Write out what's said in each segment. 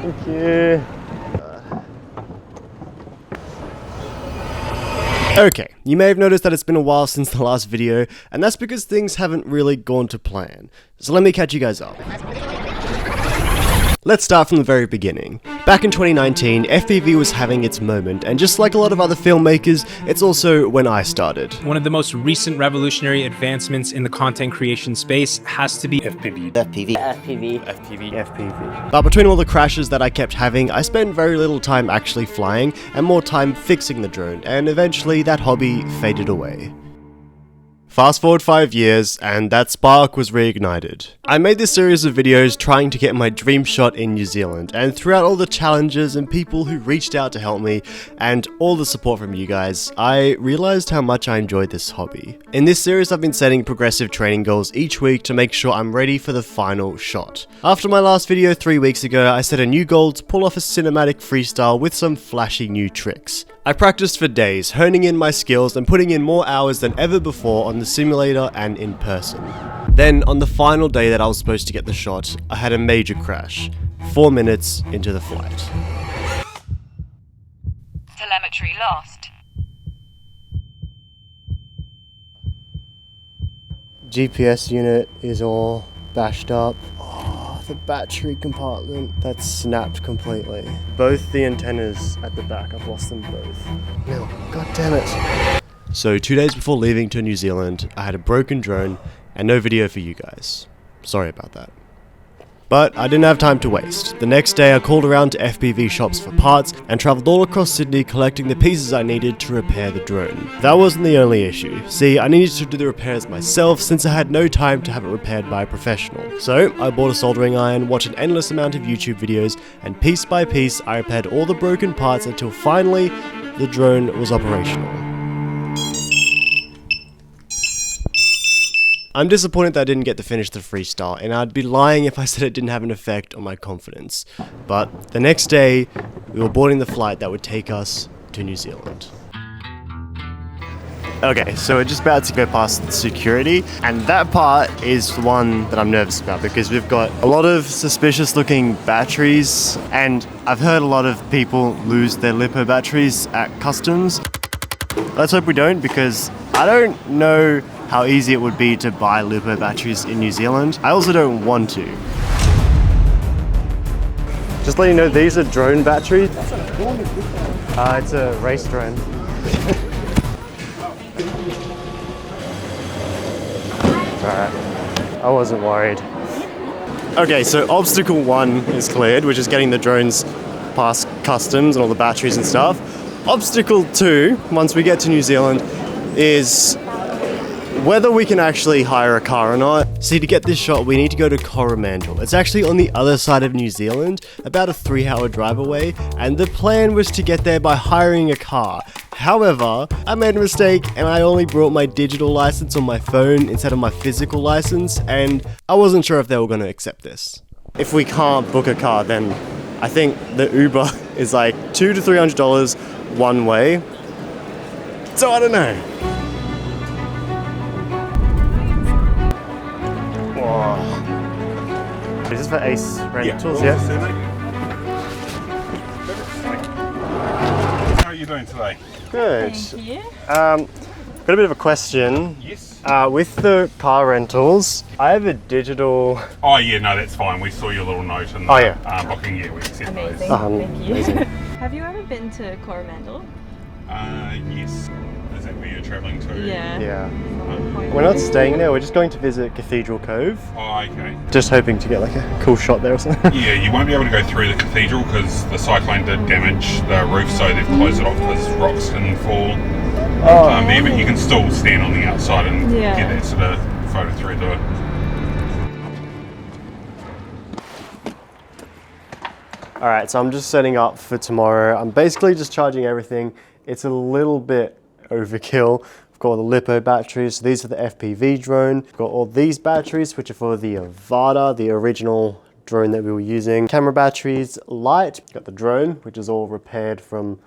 Thank you. Okay, you may have noticed that it's been a while since the last video, and that's because things haven't really gone to plan. So let me catch you guys up. Let's start from the very beginning. Back in 2019, FPV was having its moment, and just like a lot of other filmmakers, it's also when I started. One of the most recent revolutionary advancements in the content creation space has to be FPV. But between all the crashes that I kept having, I spent very little time actually flying, and more time fixing the drone, and eventually that hobby faded away. Fast forward 5 years, and that spark was reignited. I made this series of videos trying to get my dream shot in New Zealand, and throughout all the challenges and people who reached out to help me, and all the support from you guys, I realized how much I enjoyed this hobby. In this series, I've been setting progressive training goals each week to make sure I'm ready for the final shot. After my last video 3 weeks ago, I set a new goal to pull off a cinematic freestyle with some flashy new tricks. I practiced for days, honing in my skills and putting in more hours than ever before on the simulator and in person. Then, on the final day that I was supposed to get the shot, I had a major crash, 4 minutes into the flight. Telemetry lost. GPS unit is all bashed up. The battery compartment, that's snapped completely. Both the antennas at the back, I've lost them both. No, god damn it. So 2 days before leaving to New Zealand, I had a broken drone and no video for you guys. Sorry about that. But I didn't have time to waste. The next day I called around to FPV shops for parts and travelled all across Sydney collecting the pieces I needed to repair the drone. That wasn't the only issue. See, I needed to do the repairs myself since I had no time to have it repaired by a professional. So I bought a soldering iron, watched an endless amount of YouTube videos, and piece by piece I repaired all the broken parts until finally the drone was operational. I'm disappointed that I didn't get to finish the freestyle, and I'd be lying if I said it didn't have an effect on my confidence. But the next day, we were boarding the flight that would take us to New Zealand. Okay, so we're just about to go past the security, and that part is the one that I'm nervous about because we've got a lot of suspicious looking batteries, and I've heard a lot of people lose their LiPo batteries at customs. Let's hope we don't, because I don't know how easy it would be to buy LiPo batteries in New Zealand. I also don't want to. Just let you know, these are drone batteries. It's a race drone. Alright, I wasn't worried. Okay, so obstacle 1 is cleared, which is getting the drones past customs and all the batteries and stuff. Obstacle 2, once we get to New Zealand, is whether we can actually hire a car or not. See, to get this shot, we need to go to Coromandel. It's actually on the other side of New Zealand, about a 3-hour drive away, and the plan was to get there by hiring a car. However, I made a mistake and I only brought my digital license on my phone instead of my physical license, and I wasn't sure if they were going to accept this. If we can't book a car, then I think the Uber is like $200 to $300 one way. So I don't know. Is this for Ace Rentals? Yeah. How are you doing today? Good. Thank you. Got a bit of a question. Yes. With the car rentals, I have a digital. Oh yeah, no, that's fine. We saw your little note in the Oh, yeah. booking. Yeah, we accept those. Amazing. Thank you. Amazing. Have you ever been to Coromandel? Yes. Is that where you're travelling to? Yeah. Yeah. We're not staying there. We're just going to visit Cathedral Cove. Oh, okay. Just hoping to get like a cool shot there or something. Yeah, you won't be able to go through the cathedral because the cyclone did damage the roof, so they've closed it off because rocks can fall there. But you can still stand on the outside and get that sort of photo through the. Alright, so I'm just setting up for tomorrow. I'm basically just charging everything. It's a little bit overkill. I've got all the LiPo batteries. So these are the FPV drone. I've got all these batteries, which are for the Avada, the original drone that we were using. Camera batteries, light. Got the drone, which is all repaired from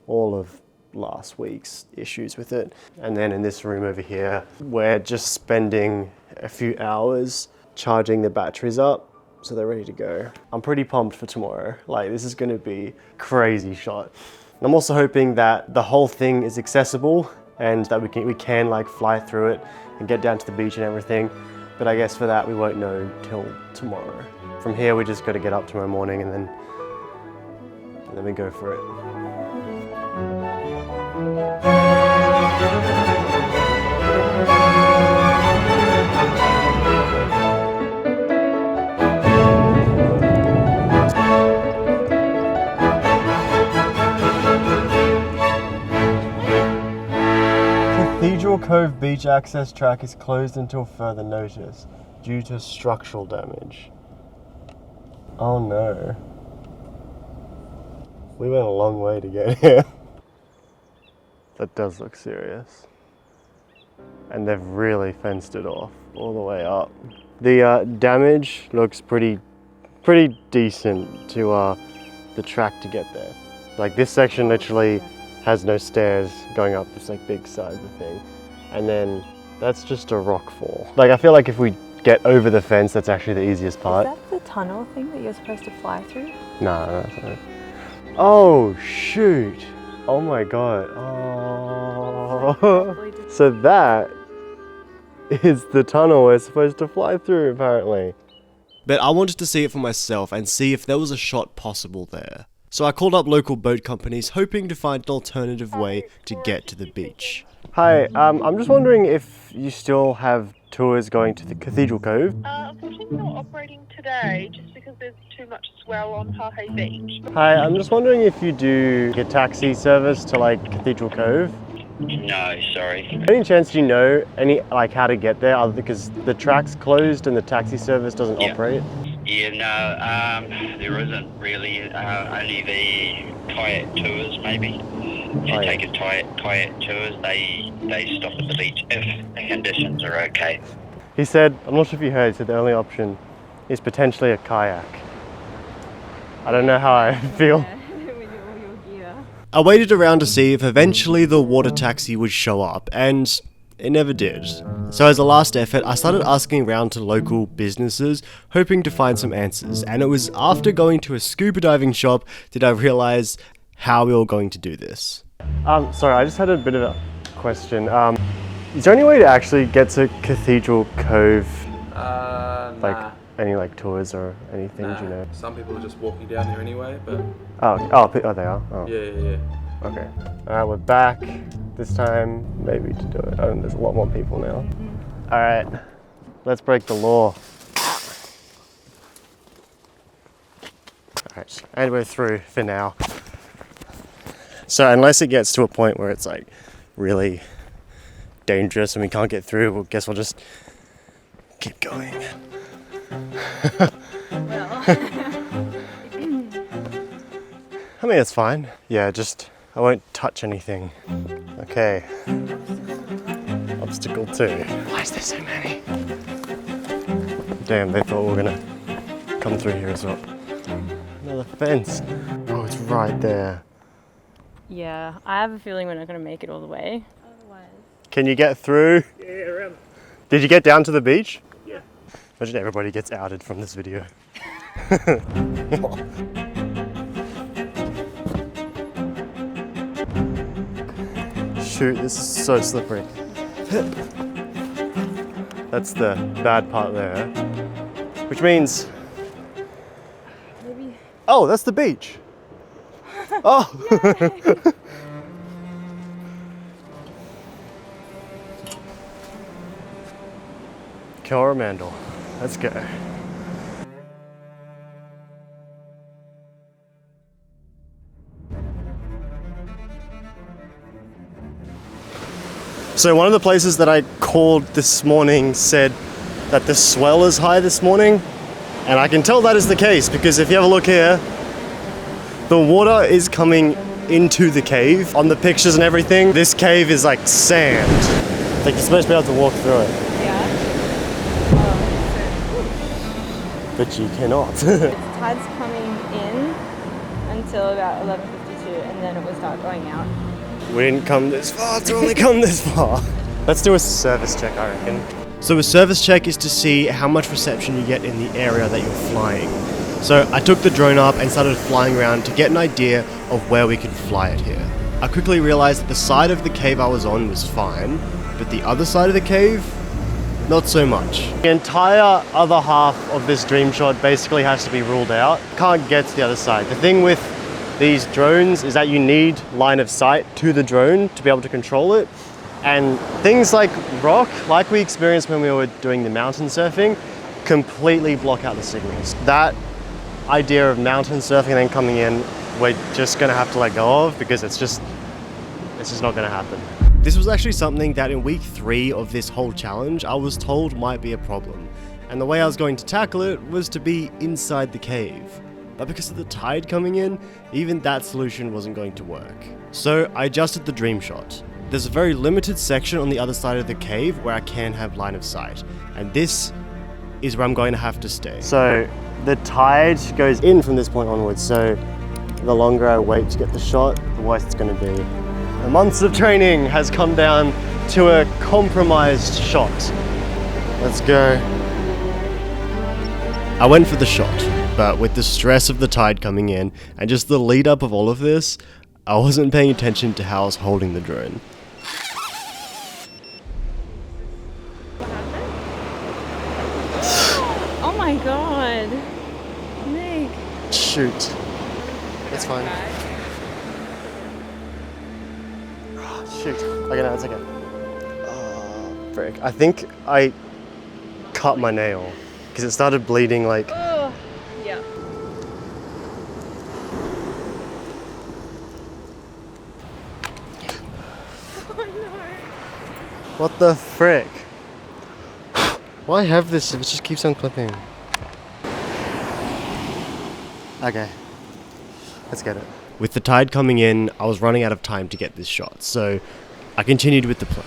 all of last week's issues with it. And then in this room over here, we're just spending a few hours charging the batteries up so they're ready to go. I'm pretty pumped for tomorrow. Like, this is gonna be a crazy shot. I'm also hoping that the whole thing is accessible and that we can like fly through it and get down to the beach and everything. But I guess for that we won't know till tomorrow. From here we just got to get up tomorrow morning and then we go for it. Cathedral Cove beach access track is closed until further notice due to structural damage. Oh no. We went a long way to get here. That does look serious. And they've really fenced it off all the way up. The damage looks pretty decent to the track to get there. Like, this section literally has no stairs going up this like big side of the thing. And then that's just a rock fall. Like, I feel like if we get over the fence, that's actually the easiest part. Is that the tunnel thing that you're supposed to fly through? No, that's not it. Oh shoot. Oh my god. Oh. So that is the tunnel we're supposed to fly through, apparently. But I wanted to see it for myself and see if there was a shot possible there. So I called up local boat companies, hoping to find an alternative way to get to the beach. Hi, I'm just wondering if you still have tours going to the Cathedral Cove? Unfortunately not operating today, just because there's too much swell on Hahe Beach. Hi, I'm just wondering if you do a taxi service to like Cathedral Cove? No, sorry. Any chance you know how to get there, other because the track's closed and the taxi service doesn't operate? Yeah, no, there isn't really. Only the kayak tours, maybe. If you take a kayak tours, they stop at the beach if the conditions are okay. He said, I'm not sure if you heard, he said the only option is potentially a kayak. I don't know how I feel. I waited around to see if eventually the water taxi would show up, and it never did. So as a last effort, I started asking around to local businesses, hoping to find some answers. And it was after going to a scuba diving shop did I realize how we were going to do this. Sorry, I just had a bit of a question. Is there any way to actually get to Cathedral Cove? Like any like tours or anything, do you know? Some people are just walking down there anyway, but... Oh, they are? Oh. Yeah. Okay. Alright, we're back. This time, maybe to do it. There's a lot more people now. Alright, let's break the law. Alright, and we're through for now. So unless it gets to a point where it's like really dangerous and we can't get through, well, guess we'll just keep going. I mean, it's fine. Yeah, I won't touch anything. Okay. Obstacle 2. Why is there so many? Damn, they thought we were gonna come through here as well. Another fence. Oh, it's right there. Yeah, I have a feeling we're not going to make it all the way. Otherwise. Can you get through? Yeah, around. Did you get down to the beach? Yeah. Imagine everybody gets outed from this video. Shoot, this is so slippery. That's the bad part there. Which means... Maybe... Oh, that's the beach! Oh! Coromandel. Let's go. So one of the places that I called this morning said that the swell is high this morning, and I can tell that is the case because if you have a look here, the water is coming into the cave. On the pictures and everything, this cave is like sand. Like you're supposed to be able to walk through it. Yeah. Oh, but you cannot. the tide's coming in until about 11:52, and then it will start going out. We didn't come this far to only come this far. Let's do a service check, I reckon. So a service check is to see how much reception you get in the area that you're flying. So I took the drone up and started flying around to get an idea of where we could fly it here. I quickly realized that the side of the cave I was on was fine, but the other side of the cave, not so much. The entire other half of this dream shot basically has to be ruled out. Can't get to the other side. The thing with these drones is that you need line of sight to the drone to be able to control it. And things like rock, like we experienced when we were doing the mountain surfing, completely block out the signals. That idea of mountain surfing and then coming in, we're just gonna have to let go of because it's just not gonna happen. This was actually something that in week 3 of this whole challenge, I was told might be a problem. And the way I was going to tackle it was to be inside the cave. But because of the tide coming in, even that solution wasn't going to work. So I adjusted the dream shot. There's a very limited section on the other side of the cave where I can have line of sight. And this is where I'm going to have to stay. So the tide goes in from this point onwards. So the longer I wait to get the shot, the worse it's going to be. The months of training has come down to a compromised shot. Let's go. I went for the shot, but with the stress of the tide coming in and just the lead up of all of this, I wasn't paying attention to how I was holding the drone. Oh my god. Nick. Shoot. It's fine. Shoot. Okay, no, it's okay. Oh, frick. I think I cut my nail because it started bleeding like... Oh, yeah. Oh no. What the frick? Why have this if it just keeps on clipping? Okay, let's get it. With the tide coming in, I was running out of time to get this shot, so I continued with the plan.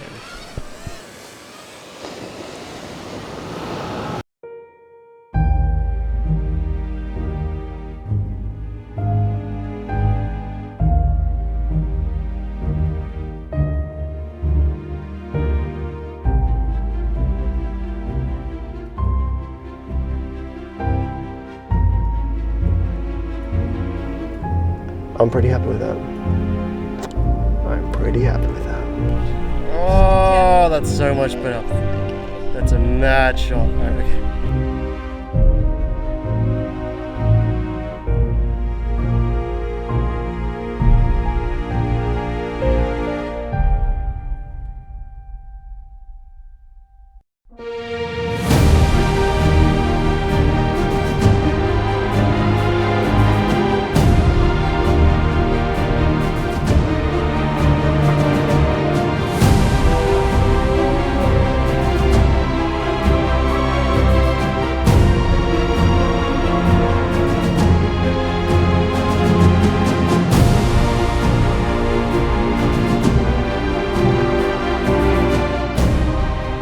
I'm pretty happy with that. I'm pretty happy with that. Oh, that's so much better. That's a mad shot. Alright, okay.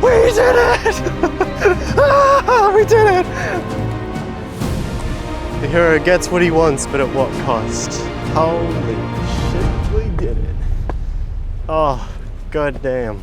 We did it! Ah, we did it! The hero gets what he wants, but at what cost? Holy shit, we did it. Oh, god damn.